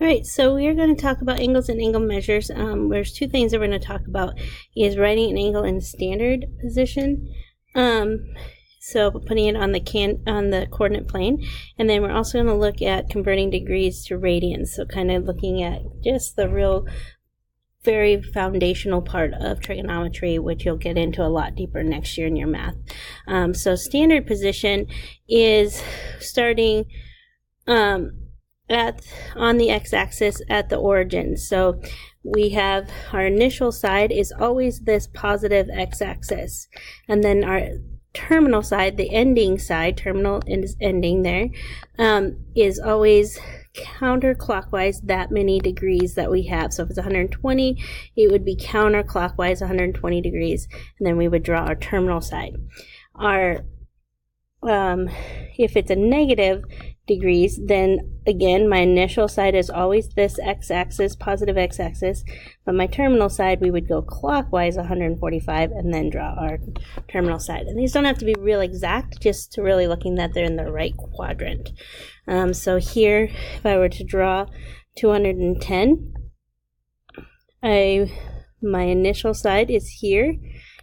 All right, so we're going to talk about angles and angle measures. There's two things that we're going to talk about is writing an angle in standard position. So putting it on the coordinate plane, and then we're also going to look at converting degrees to radians. So kind of looking at just the real very foundational part of trigonometry, which you'll get into a lot deeper next year in your math. So standard position is starting on the x-axis at the origin. So we have our initial side is always this positive x-axis, and then our terminal side, the ending side, terminal is ending there, is always counterclockwise that many degrees that we have. So if it's 120, it would be counterclockwise 120 degrees, and then we would draw our terminal side. If it's a negative degrees, then again my initial side is always this x-axis, positive x-axis, but my terminal side we would go clockwise 145 and then draw our terminal side. And these don't have to be real exact, just to really looking that they're in the right quadrant. So here, if I were to draw 210, my initial side is here,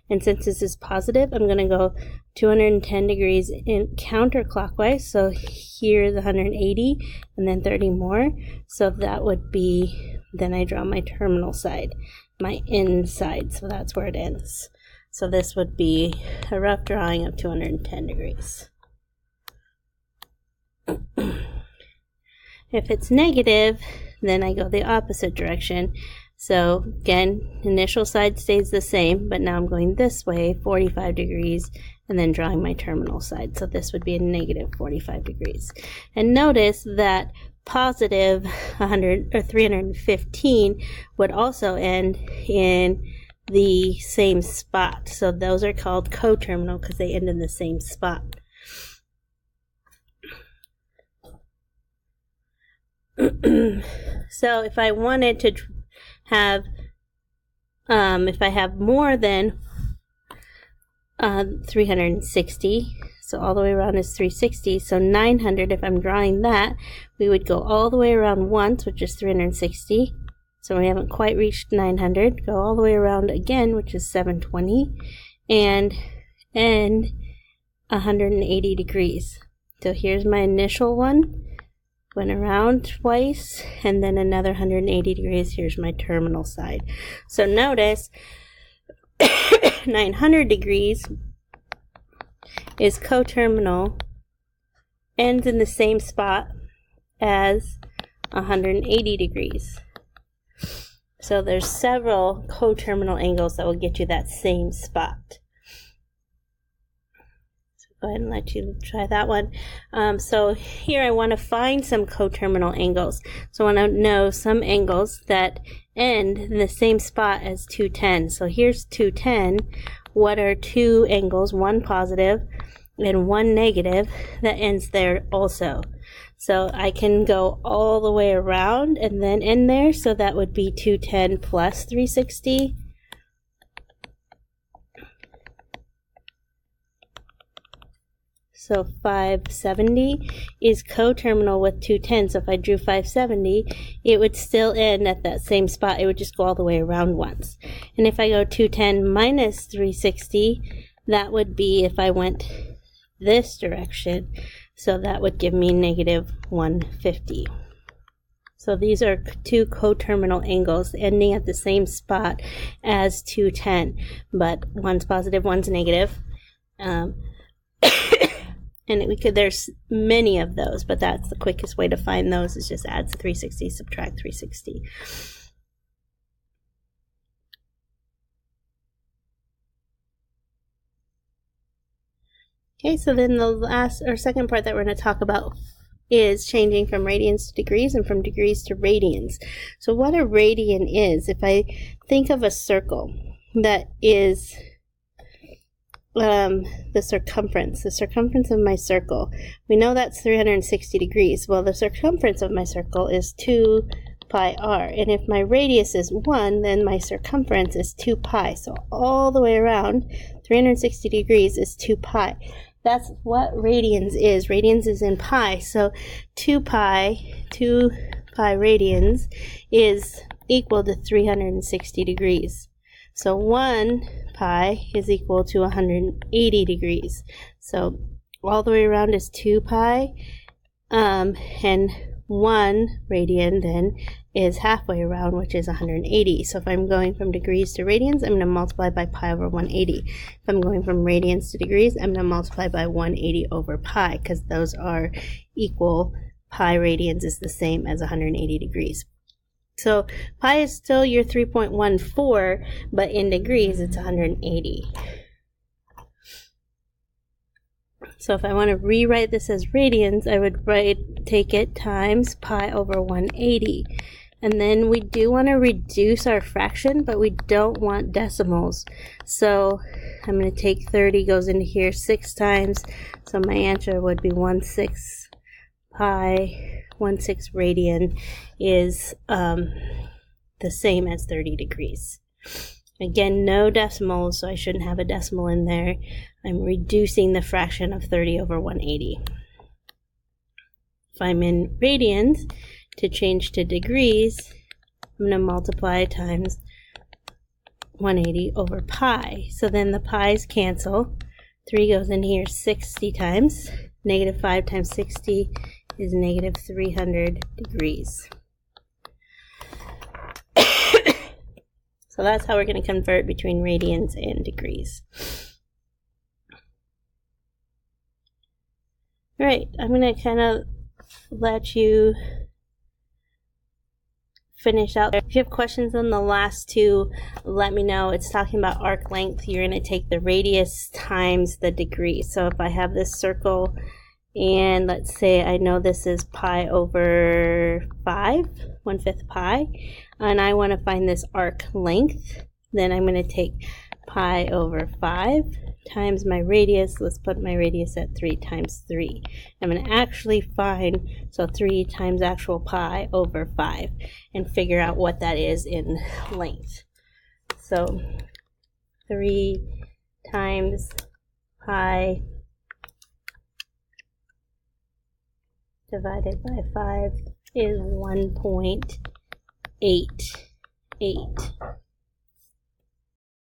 and since this is positive, I'm going to go 210 degrees in counterclockwise. So here's 180 and then 30 more. So that would be, then I draw my terminal side, my end side. So that's where it ends. So this would be a rough drawing of 210 degrees. If it's negative, then I go the opposite direction. So again, initial side stays the same, but now I'm going this way, 45 degrees, and then drawing my terminal side. So this would be a negative 45 degrees. And notice that positive 100 or 315 would also end in the same spot. So those are called coterminal because they end in the same spot. So if I wanted to have, if I have more than 360, so all the way around is 360, so 900, if I'm drawing that, we would go all the way around once, which is 360, so we haven't quite reached 900, go all the way around again, which is 720, and end 180 degrees. So here's my initial one, went around twice, and then another 180 degrees. Here's my terminal side. So notice 900 degrees is coterminal, ends in the same spot as 180 degrees. So there's several coterminal angles that will get you that same spot. Go ahead and let you try that one. So here I want to find some coterminal angles. So I want to know some angles that end in the same spot as 210. So here's 210. What are two angles, one positive and one negative, that ends there also? So I can go all the way around and then end there. So that would be 210 plus 360. So 570 is coterminal with 210. So if I drew 570, it would still end at that same spot. It would just go all the way around once. And if I go 210 minus 360, that would be if I went this direction. So that would give me negative 150. So these are two coterminal angles ending at the same spot as 210, but one's positive, one's negative. And there's many of those, but that's the quickest way to find those, is just add 360, subtract 360. Okay, so then the last or second part that we're going to talk about is changing from radians to degrees and from degrees to radians. So what a radian is, if I think of a circle that is the circumference of my circle, we know that's 360 degrees. Well, the circumference of my circle is 2 pi r, and if my radius is 1, then my circumference is 2 pi. So all the way around 360 degrees is 2 pi. That's what radians is. Radians is in pi. So 2 pi, 2 pi radians is equal to 360 degrees. So 1 pi is equal to 180 degrees. So all the way around is 2 pi, and 1 radian then is halfway around, which is 180. So if I'm going from degrees to radians, I'm going to multiply by pi over 180. If I'm going from radians to degrees, I'm going to multiply by 180 over pi, because those are equal. Pi radians is the same as 180 degrees. So pi is still your 3.14, but in degrees it's 180. So if I want to rewrite this as radians, I would take it times pi over 180. And then we do want to reduce our fraction, but we don't want decimals. So I'm going to take 30 goes into here 6 times. So my answer would be 1/6 pi, 1/6 radian is the same as 30 degrees. Again, no decimals, so I shouldn't have a decimal in there. I'm reducing the fraction of 30 over 180. If I'm in radians, to change to degrees, I'm going to multiply times 180 over pi. So then the pi's cancel. 3 goes in here 60 times. Negative 5 times 60 is negative 300 degrees. So that's how we're going to convert between radians and degrees. All right, I'm going to kind of let you finish out. If you have questions on the last two, let me know. It's talking about arc length. You're going to take the radius times the degree. So if I have this circle, and let's say I know this is pi over 5, 1/5 pi, and I want to find this arc length, then I'm going to take pi over 5 times my radius. Let's put my radius at 3 times 3. I'm going to actually find, so 3 times actual pi over 5, and figure out what that is in length. So 3 times pi divided by 5 is 1.88.